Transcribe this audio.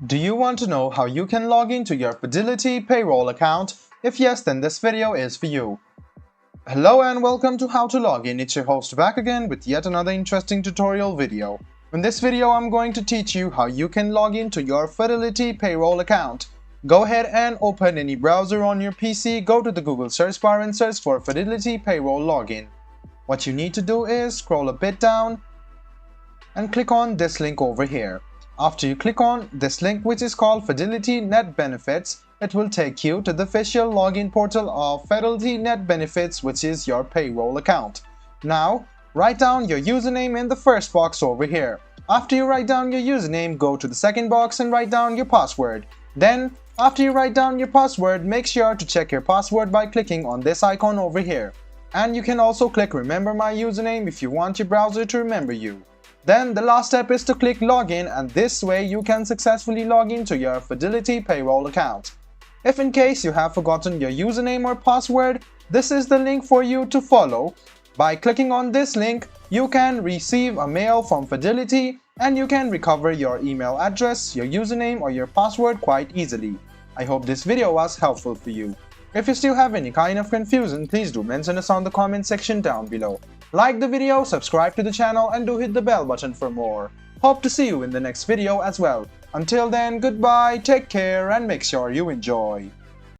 Do you want to know how you can log into your Fidelity Payroll account? If yes, then this video is for you. Hello and welcome to How to Log In. It's your host back again with yet another interesting tutorial video. In this video, I'm going to teach you how you can log into your Fidelity Payroll account. Go ahead and open any browser on your PC, go to the Google search bar and search for Fidelity Payroll Login. What you need to do is scroll a bit down and click on this link over here. After you click on this link, which is called Fidelity Net Benefits, it will take you to the official login portal of Fidelity Net Benefits, which is your payroll account. Now, write down your username in the first box over here. After you write down your username, go to the second box and write down your password. Then, after you write down your password, make sure to check your password by clicking on this icon over here. And you can also click Remember My Username if you want your browser to remember you. Then the last step is to click Login, and this way you can successfully log into your Fidelity Payroll account. If in case you have forgotten your username or password, this is the link for you to follow. By clicking on this link, you can receive a mail from Fidelity and you can recover your email address, your username or your password quite easily. I hope this video was helpful for you. If you still have any kind of confusion, please do mention us on the comment section down below. Like the video, subscribe to the channel and do hit the bell button for more. Hope to see you in the next video as well. Until then, goodbye, take care and make sure you enjoy.